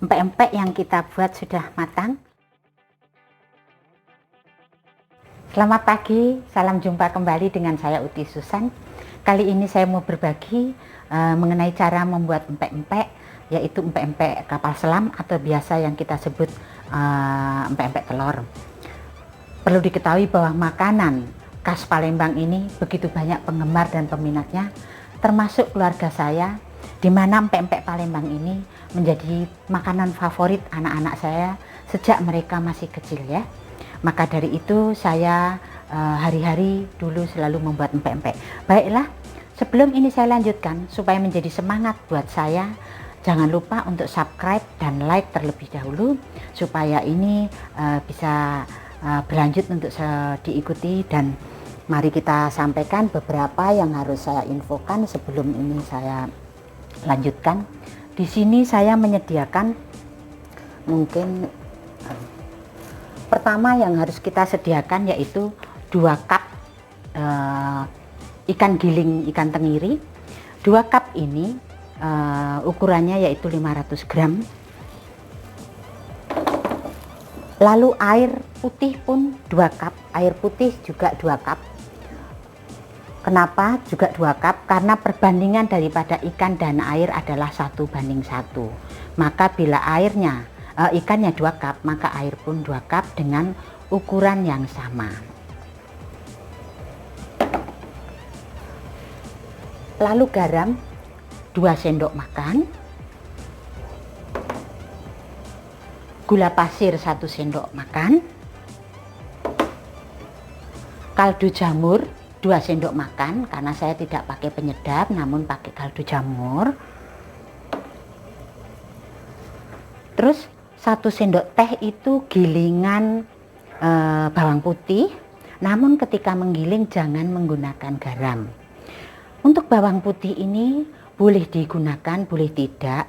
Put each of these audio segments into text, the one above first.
Empek-empek yang kita buat sudah matang. Selamat pagi, salam jumpa kembali dengan saya Uti Susan. Kali ini saya mau berbagi mengenai cara membuat empek-empek, yaitu empek-empek kapal selam atau biasa yang kita sebut empek-empek telur. Perlu diketahui bahwa makanan khas Palembang ini begitu banyak penggemar dan peminatnya, termasuk keluarga saya, di mana empek-empek Palembang ini menjadi makanan favorit anak-anak saya sejak mereka masih kecil ya. Maka dari itu saya hari-hari dulu selalu membuat empek-empek. Baiklah, sebelum ini saya lanjutkan supaya menjadi semangat buat saya, jangan lupa untuk subscribe dan like terlebih dahulu supaya ini bisa berlanjut untuk diikuti, dan mari kita sampaikan beberapa yang harus saya infokan sebelum ini saya lanjutkan. Di sini saya menyediakan mungkin pertama yang harus kita sediakan yaitu 2 cup ikan giling ikan tenggiri. 2 cup ini ukurannya yaitu 500 gram. Lalu air putih pun 2 cup, air putih juga 2 cup. Kenapa juga 2 cup? Karena perbandingan daripada ikan dan air adalah 1:1. Maka bila airnya ikannya 2 cup, maka air pun 2 cup dengan ukuran yang sama. Lalu garam 2 sendok makan, gula pasir 1 sendok makan, kaldu jamur 2 sendok makan, karena saya tidak pakai penyedap namun pakai kaldu jamur. Terus 1 sendok teh itu gilingan bawang putih, namun ketika menggiling jangan menggunakan garam. Untuk bawang putih ini boleh digunakan, boleh tidak,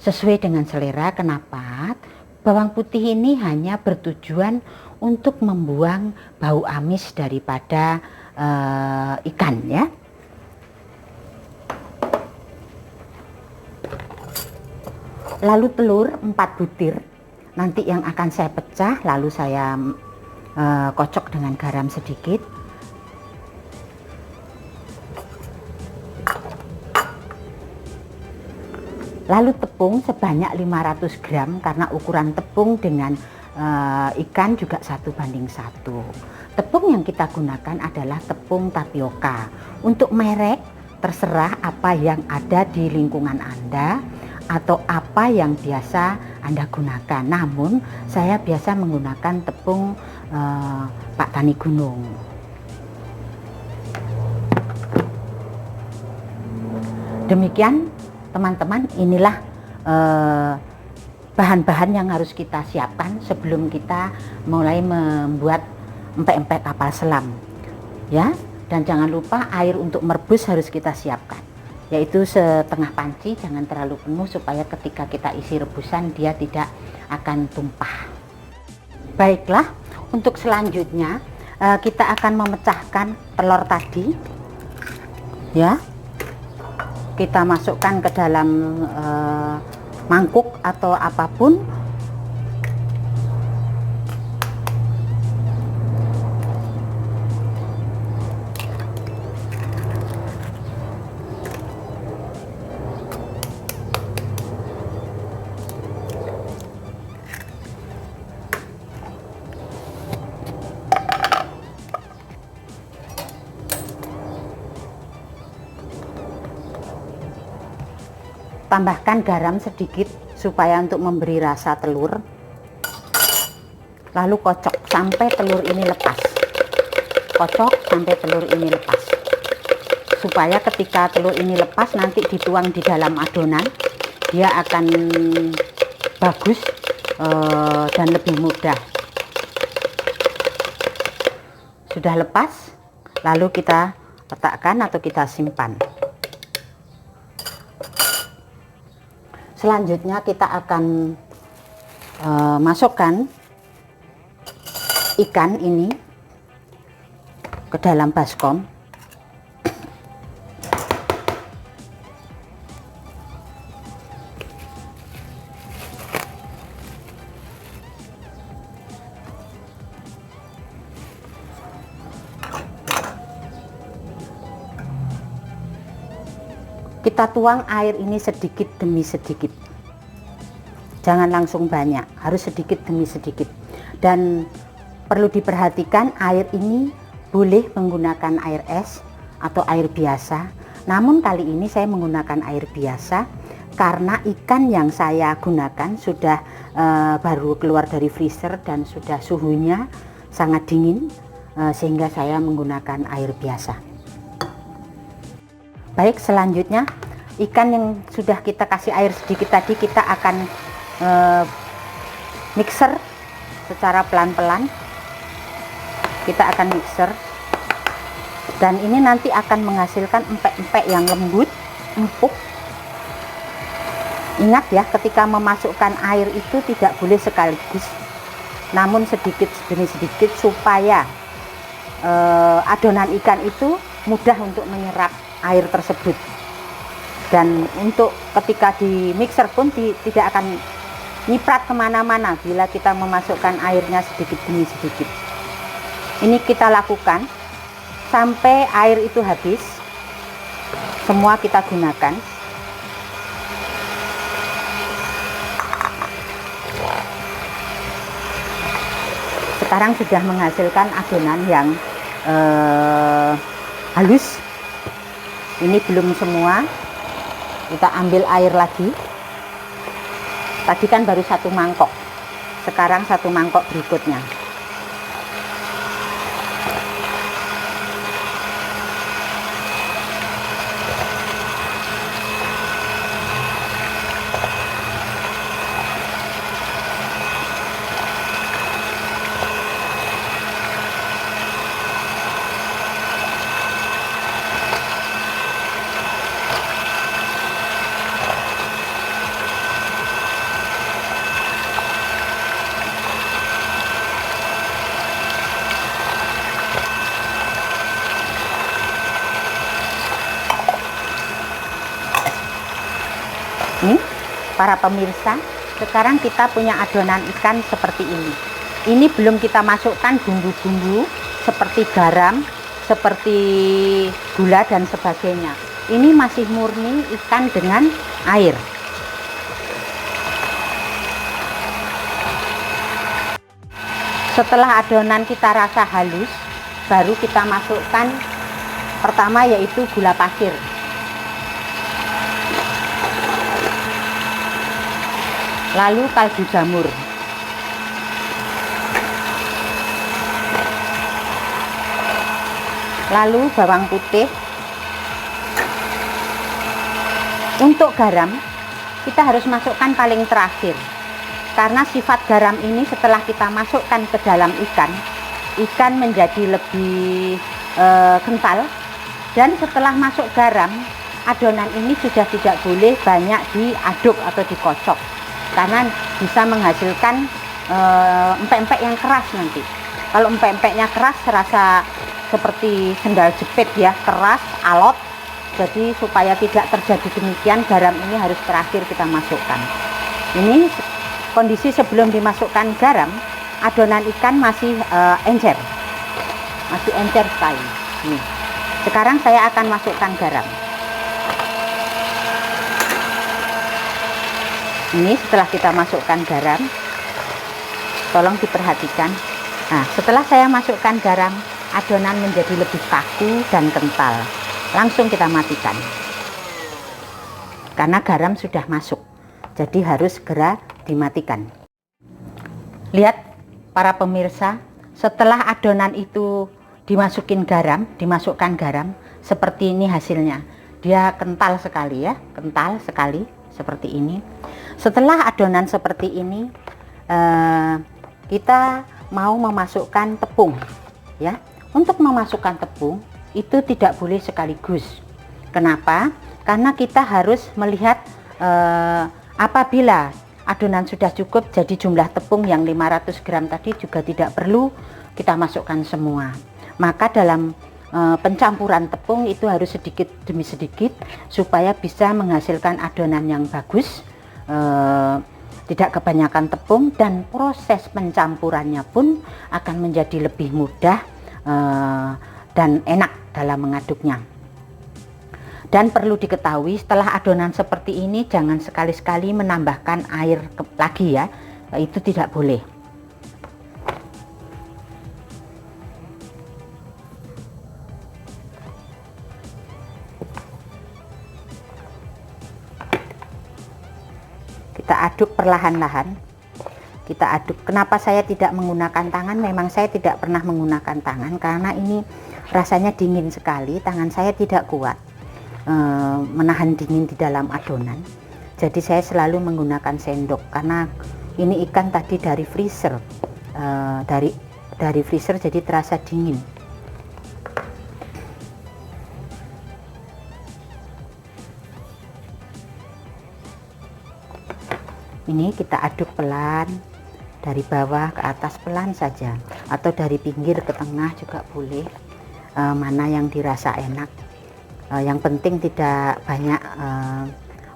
sesuai dengan selera. Kenapa? Bawang putih ini hanya bertujuan untuk membuang bau amis daripada ikan ya. Lalu telur 4 butir nanti yang akan saya pecah, lalu saya kocok dengan garam sedikit. Lalu tepung sebanyak 500 gram, karena ukuran tepung dengan ikan juga 1:1. Tepung yang kita gunakan adalah tepung tapioka. Untuk merek terserah apa yang ada di lingkungan Anda atau apa yang biasa Anda gunakan. Namun saya biasa menggunakan tepung Pak Tani Gunung. Demikian teman-teman, inilah bahan-bahan yang harus kita siapkan sebelum kita mulai membuat empek-empek kapal selam ya. Dan jangan lupa air untuk merebus harus kita siapkan, yaitu setengah panci, jangan terlalu penuh supaya ketika kita isi rebusan dia tidak akan tumpah. Baiklah, untuk selanjutnya kita akan memecahkan telur tadi ya. Kita masukkan ke dalam mangkuk atau apapun. Tambahkan garam sedikit supaya untuk memberi rasa telur. Lalu kocok sampai telur ini lepas. Kocok sampai telur ini lepas. Supaya ketika telur ini lepas nanti dituang di dalam adonan, dia akan bagus dan lebih mudah. Sudah lepas, lalu kita letakkan atau kita simpan. Selanjutnya kita akan masukkan ikan ini ke dalam baskom. kita tuang air ini sedikit demi sedikit, jangan langsung banyak, harus sedikit demi sedikit. Dan perlu diperhatikan, air ini boleh menggunakan air es atau air biasa, namun kali ini saya menggunakan air biasa karena ikan yang saya gunakan sudah baru keluar dari freezer dan sudah suhunya sangat dingin, sehingga saya menggunakan air biasa. Baik, selanjutnya ikan yang sudah kita kasih air sedikit tadi kita akan mixer secara pelan-pelan. Kita akan mixer, dan ini nanti akan menghasilkan empek-empek yang lembut, empuk. Ingat ya, ketika memasukkan air itu tidak boleh sekaligus, namun sedikit demi sedikit supaya adonan ikan itu mudah untuk menyerap air tersebut. Dan untuk ketika di mixer pun tidak akan nyiprat kemana-mana bila kita memasukkan airnya sedikit demi sedikit. Ini kita lakukan sampai air itu habis, semua kita gunakan. Sekarang sudah menghasilkan adonan yang halus. Ini belum semua, kita ambil air lagi. Tadi kan baru 1 mangkok, sekarang 1 mangkok berikutnya. Nih, para pemirsa, sekarang kita punya adonan ikan seperti ini. Ini belum kita masukkan bumbu-bumbu seperti garam, seperti gula dan sebagainya. Ini masih murni ikan dengan air. Setelah adonan kita rasa halus, baru kita masukkan pertama yaitu gula pasir. Lalu kaldu jamur, lalu bawang putih. Untuk garam kita harus masukkan paling terakhir, karena sifat garam ini setelah kita masukkan ke dalam ikan menjadi lebih kental. Dan setelah masuk garam, adonan ini sudah tidak boleh banyak diaduk atau dikocok, karena bisa menghasilkan empek-empek yang keras nanti. Kalau empek-empeknya keras, serasa seperti sendal jepit ya, keras, alot. Jadi supaya tidak terjadi demikian, garam ini harus terakhir kita masukkan. Ini kondisi sebelum dimasukkan garam, adonan ikan masih encer, masih encer sekali. Nih, sekarang saya akan masukkan garam. Ini setelah kita masukkan garam, tolong diperhatikan. Nah, setelah saya masukkan garam, adonan menjadi lebih kaku dan kental. Langsung kita matikan, karena garam sudah masuk, jadi harus segera dimatikan. Lihat para pemirsa, setelah adonan itu dimasukkan garam, seperti ini hasilnya. Dia kental sekali ya, kental sekali seperti ini. Setelah adonan seperti ini, kita mau memasukkan tepung ya. Untuk memasukkan tepung itu tidak boleh sekaligus. Kenapa? Karena kita harus melihat apabila adonan sudah cukup, jadi jumlah tepung yang 500 gram tadi juga tidak perlu kita masukkan semua. Maka dalam pencampuran tepung itu harus sedikit demi sedikit supaya bisa menghasilkan adonan yang bagus, tidak kebanyakan tepung, dan proses pencampurannya pun akan menjadi lebih mudah dan enak dalam mengaduknya. Dan perlu diketahui, setelah adonan seperti ini jangan sekali-sekali menambahkan air lagi ya, itu tidak boleh. Kita aduk perlahan-lahan. Kita aduk. Kenapa saya tidak menggunakan tangan? Memang saya tidak pernah menggunakan tangan karena ini rasanya dingin sekali. Tangan saya tidak kuat menahan dingin di dalam adonan. Jadi saya selalu menggunakan sendok karena ini ikan tadi dari freezer, dari freezer, jadi terasa dingin. Ini kita aduk pelan, dari bawah ke atas pelan saja, atau dari pinggir ke tengah juga boleh, mana yang dirasa enak. Yang penting tidak banyak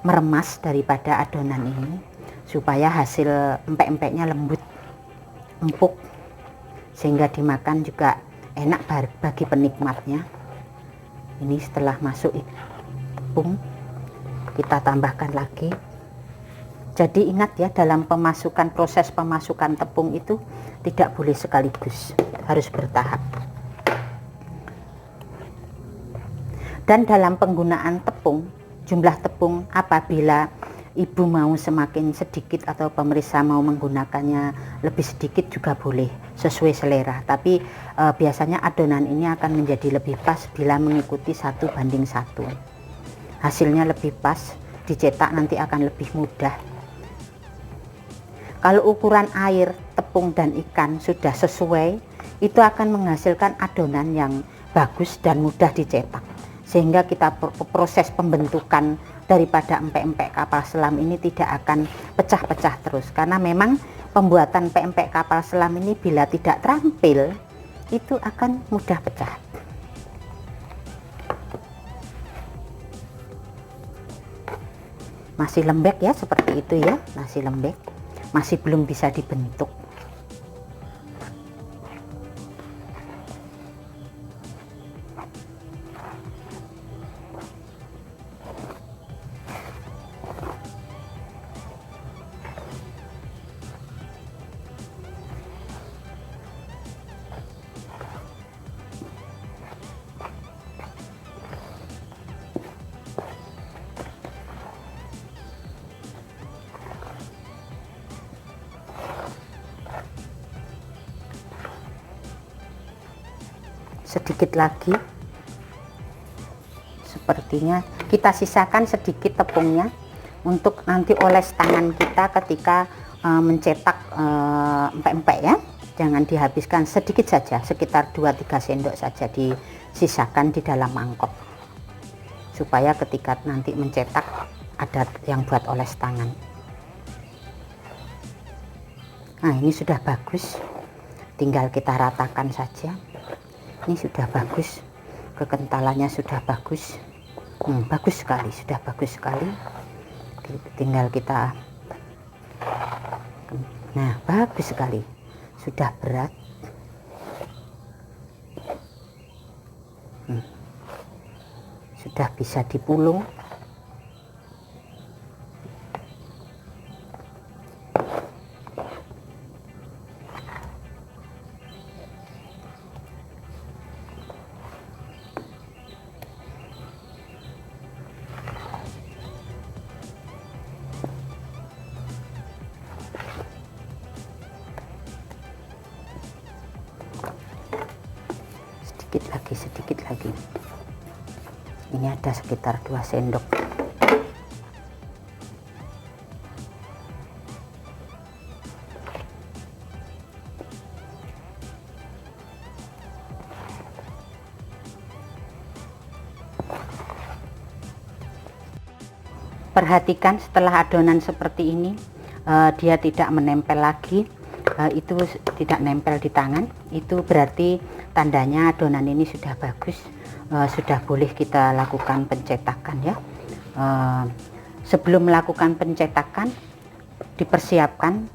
meremas daripada adonan ini, supaya hasil empek-empeknya lembut, empuk, sehingga dimakan juga enak bagi penikmatnya. Ini setelah masuk tepung, kita tambahkan lagi. Jadi ingat ya, dalam proses pemasukan tepung itu tidak boleh sekaligus, harus bertahap. Dan dalam penggunaan tepung, jumlah tepung apabila ibu mau semakin sedikit atau pemirsa mau menggunakannya lebih sedikit juga boleh, sesuai selera. Tapi biasanya adonan ini akan menjadi lebih pas bila mengikuti 1:1. Hasilnya lebih pas, dicetak nanti akan lebih mudah. Kalau ukuran air, tepung, dan ikan sudah sesuai, itu akan menghasilkan adonan yang bagus dan mudah dicetak. Sehingga kita proses pembentukan daripada empek-empek kapal selam ini tidak akan pecah-pecah terus. Karena memang pembuatan empek-empek kapal selam ini bila tidak terampil, itu akan mudah pecah. Masih lembek ya, seperti itu ya, masih lembek. Masih belum bisa dibentuk. Sedikit lagi, sepertinya kita sisakan sedikit tepungnya untuk nanti oles tangan kita ketika mencetak empek-empek ya. Jangan dihabiskan, sedikit saja, sekitar 2-3 sendok saja disisakan di dalam mangkok, supaya ketika nanti mencetak ada yang buat oles tangan. Nah, ini sudah bagus, tinggal kita ratakan saja. Ini sudah bagus, kekentalannya sudah bagus, bagus sekali, sudah bagus sekali. Tinggal kita, nah bagus sekali, sudah berat, sudah bisa dipulung. Sedikit lagi, ini ada sekitar 2 sendok. Perhatikan setelah adonan seperti ini, dia tidak menempel lagi, itu tidak nempel di tangan, itu berarti tandanya adonan ini sudah bagus, sudah boleh kita lakukan pencetakan ya. Sebelum melakukan pencetakan, dipersiapkan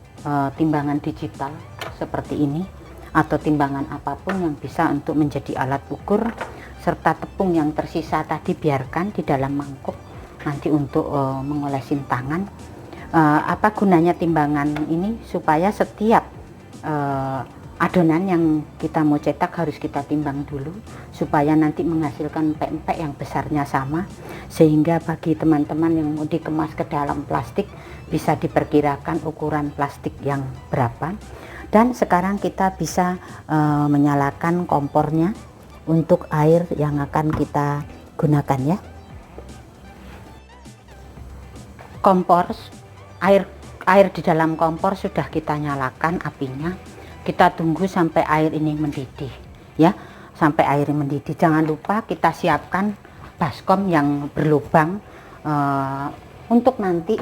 timbangan digital seperti ini, atau timbangan apapun yang bisa untuk menjadi alat ukur, serta tepung yang tersisa tadi biarkan di dalam mangkuk nanti untuk mengolesin tangan. Apa gunanya timbangan ini? Supaya setiap adonan yang kita mau cetak harus kita timbang dulu supaya nanti menghasilkan empek-empek yang besarnya sama, sehingga bagi teman-teman yang mau dikemas ke dalam plastik bisa diperkirakan ukuran plastik yang berapa. Dan sekarang kita bisa menyalakan kompornya untuk air yang akan kita gunakan ya. Kompor, air di dalam kompor sudah kita nyalakan apinya. Kita tunggu sampai air ini mendidih ya, sampai air mendidih. Jangan lupa kita siapkan baskom yang berlubang untuk nanti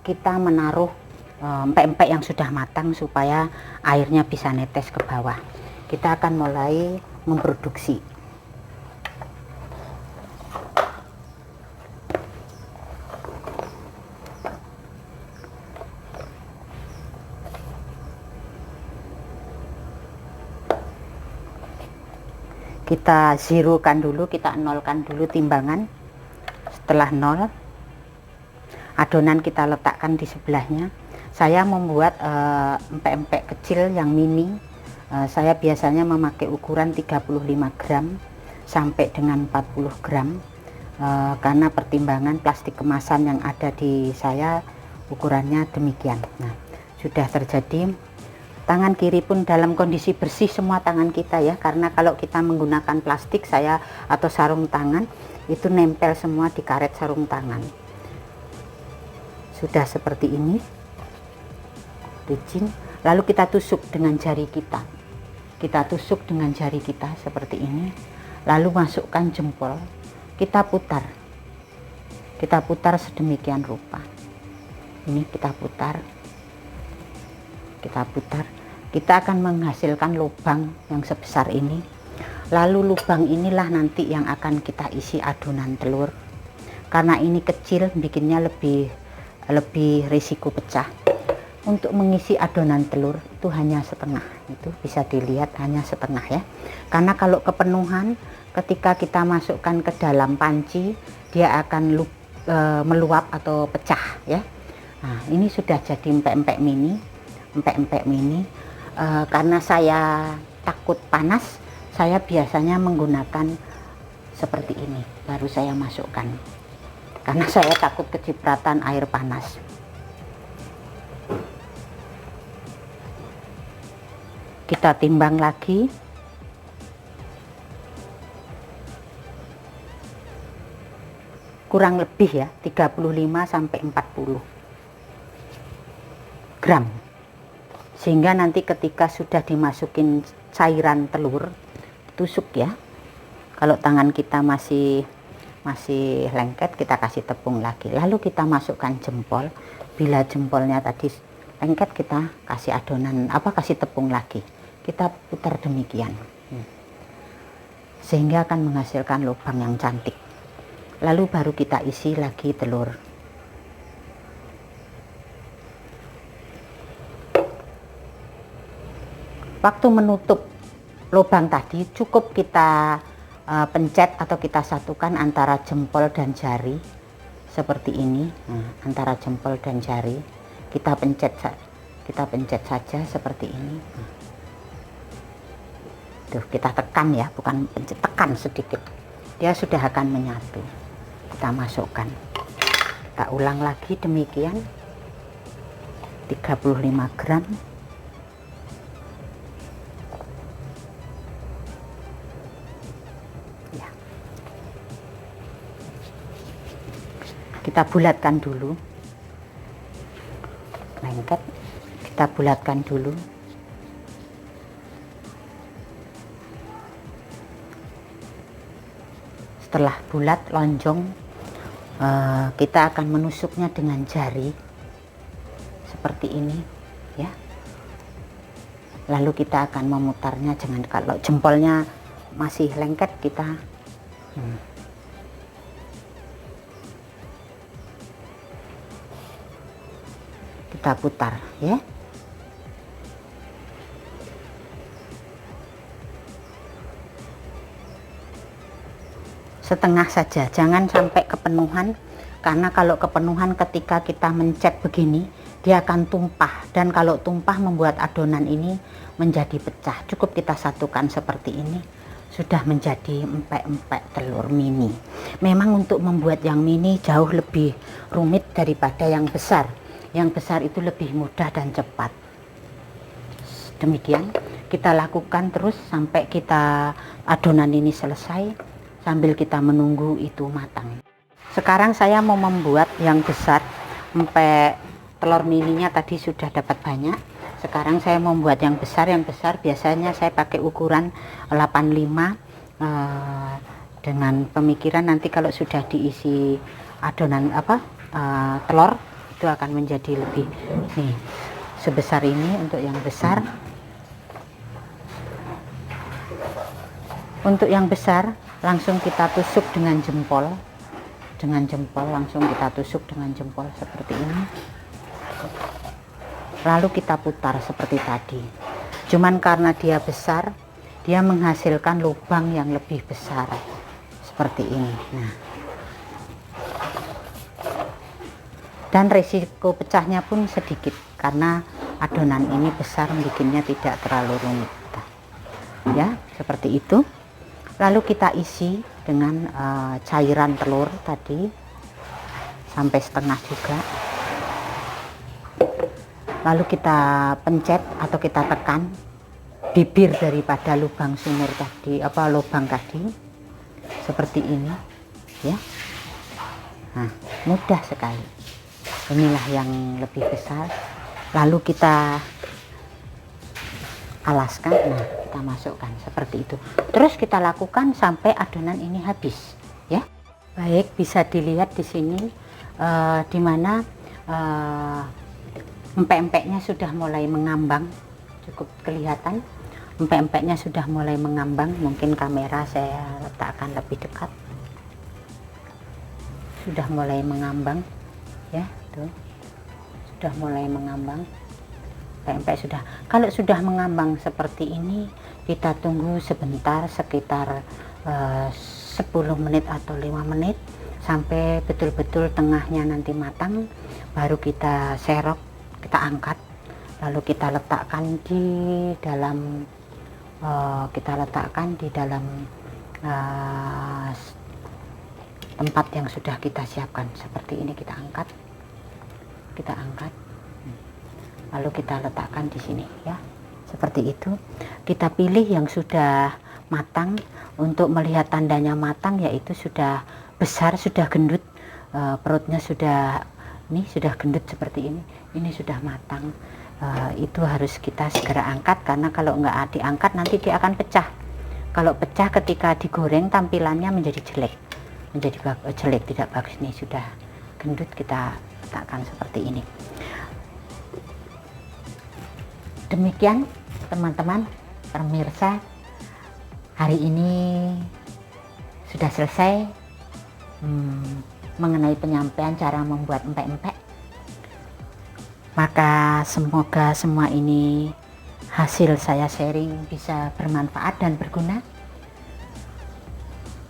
kita menaruh empek-empek yang sudah matang supaya airnya bisa netes ke bawah. Kita akan mulai memproduksi. Kita zerokan dulu, kita nolkan dulu timbangan. Setelah nol, adonan kita letakkan di sebelahnya. Saya membuat empek-empek kecil yang mini. Saya biasanya memakai ukuran 35 gram sampai dengan 40 gram karena pertimbangan plastik kemasan yang ada di saya ukurannya demikian. Nah, sudah terjadi. Tangan kiri pun dalam kondisi bersih semua tangan kita ya, karena kalau kita menggunakan plastik atau sarung tangan itu nempel semua di karet sarung tangan. Sudah seperti ini, licin. Lalu kita tusuk dengan jari kita. Kita tusuk dengan jari kita seperti ini. Lalu masukkan jempol. Kita putar. Kita putar sedemikian rupa. Ini kita putar. Kita putar. Kita akan menghasilkan lubang yang sebesar ini. Lalu lubang inilah nanti yang akan kita isi adonan telur. Karena ini kecil, bikinnya lebih risiko pecah. Untuk mengisi adonan telur itu hanya setengah, itu bisa dilihat hanya setengah ya. Karena kalau kepenuhan, ketika kita masukkan ke dalam panci, dia akan meluap atau pecah ya. Nah, ini sudah jadi empek-empek mini. Karena saya takut panas, saya biasanya menggunakan seperti ini, baru saya masukkan. Karena saya takut kecipratan air panas. Kita timbang lagi. Kurang lebih ya, 35 sampai 40 gram. Sehingga nanti ketika sudah dimasukin cairan telur, tusuk ya. Kalau tangan kita masih lengket, kita kasih tepung lagi. Lalu kita masukkan jempol. Bila jempolnya tadi lengket, kita kasih kasih tepung lagi. Kita putar demikian. Sehingga akan menghasilkan lubang yang cantik. Lalu baru kita isi lagi telur. Waktu menutup lubang tadi cukup kita pencet atau kita satukan antara jempol dan jari seperti ini. Nah, antara jempol dan jari kita pencet saja seperti ini. Tuh, kita tekan ya, bukan pencet, tekan sedikit, dia sudah akan menyatu. Kita masukkan, kita ulang lagi demikian. 35 gram. Kita bulatkan dulu, lengket, kita bulatkan dulu. Setelah bulat lonjong, kita akan menusuknya dengan jari seperti ini ya. Lalu kita akan memutarnya, jangan kalau jempolnya masih lengket kita kita putar ya. setengah saja, jangan sampai kepenuhan, karena kalau kepenuhan ketika kita mencet begini dia akan tumpah, dan kalau tumpah membuat adonan ini menjadi pecah. Cukup kita satukan seperti ini, sudah menjadi empek-empek telur mini. Memang untuk membuat yang mini jauh lebih rumit daripada yang besar. Yang besar itu lebih mudah dan cepat. Demikian kita lakukan terus sampai kita adonan ini selesai, sambil kita menunggu itu matang. Sekarang saya mau membuat yang besar. Empek telur mininya tadi sudah dapat banyak. Sekarang saya membuat yang besar. Yang besar biasanya saya pakai ukuran 85 dengan pemikiran nanti kalau sudah diisi adonan telur itu akan menjadi lebih. Nih, sebesar ini untuk yang besar. Untuk yang besar langsung kita tusuk dengan jempol. Dengan jempol langsung kita tusuk dengan jempol seperti ini. Lalu kita putar seperti tadi. Cuman karena dia besar, dia menghasilkan lubang yang lebih besar seperti ini. Nah, dan resiko pecahnya pun sedikit karena adonan ini besar, bikinnya tidak terlalu rumit. Ya, seperti itu. Lalu kita isi dengan cairan telur tadi sampai setengah juga. Lalu kita pencet atau kita tekan bibir daripada lubang sumur tadi, lubang tadi seperti ini ya. Nah, mudah sekali. Inilah yang lebih besar. Lalu kita alaskan. Nah, kita masukkan seperti itu. Terus kita lakukan sampai adonan ini habis ya. Baik, bisa dilihat di sini di mana empek-empeknya sudah mulai mengambang. Cukup kelihatan empek-empeknya sudah mulai mengambang. Mungkin kamera saya letakkan lebih dekat. Sudah mulai mengambang ya, tuh. Sudah mulai mengambang. Empek-empek sudah. Kalau sudah mengambang seperti ini, kita tunggu sebentar, sekitar 10 menit atau 5 menit sampai betul-betul tengahnya nanti matang. Baru kita serok, kita angkat, lalu kita letakkan di dalam tempat yang sudah kita siapkan. Seperti ini kita angkat, lalu kita letakkan di sini ya. Seperti itu. Kita pilih yang sudah matang. Untuk melihat tandanya matang yaitu sudah besar, sudah gendut, perutnya sudah gendut seperti ini. Ini sudah matang. Itu harus kita segera angkat, karena kalau nggak diangkat nanti dia akan pecah. Kalau pecah ketika digoreng tampilannya menjadi jelek, tidak bagus. Ini sudah gendut, kita letakkan seperti ini. Demikian teman-teman pemirsa, hari ini sudah selesai mengenai penyampaian cara membuat empek-empek. Maka semoga semua ini hasil saya sharing bisa bermanfaat dan berguna,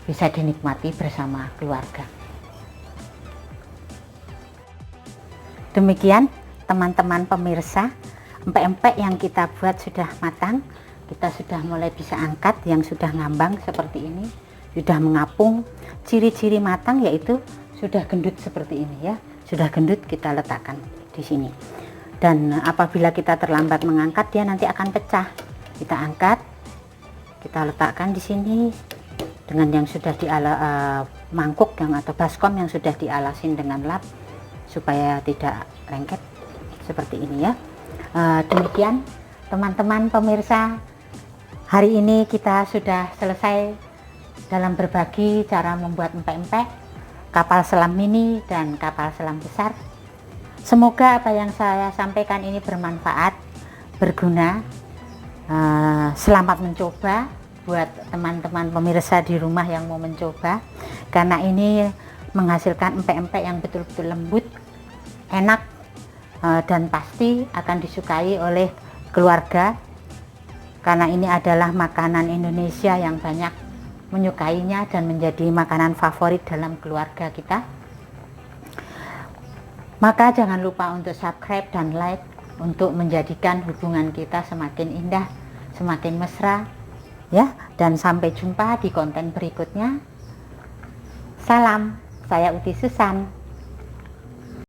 bisa dinikmati bersama keluarga. Demikian teman-teman pemirsa, empek-empek yang kita buat sudah matang. Kita sudah mulai bisa angkat. Yang sudah ngambang seperti ini, sudah mengapung. Ciri-ciri matang yaitu sudah gendut seperti ini ya. Sudah gendut, kita letakkan di sini. Dan apabila kita terlambat mengangkat, dia nanti akan pecah. Kita angkat, kita letakkan di sini dengan yang sudah mangkuk atau baskom yang sudah dialasin dengan lap supaya tidak lengket seperti ini ya. Demikian teman-teman pemirsa, hari ini kita sudah selesai dalam berbagi cara membuat empek-empek, kapal selam mini dan kapal selam besar. Semoga apa yang saya sampaikan ini bermanfaat, berguna. Selamat mencoba buat teman-teman pemirsa di rumah yang mau mencoba, karena ini menghasilkan empek-empek yang betul-betul lembut, enak, dan pasti akan disukai oleh keluarga, karena ini adalah makanan Indonesia yang banyak menyukainya dan menjadi makanan favorit dalam keluarga kita. Maka jangan lupa untuk subscribe dan like untuk menjadikan hubungan kita semakin indah, semakin mesra ya. Dan sampai jumpa di konten berikutnya. Salam, saya Uti Susan.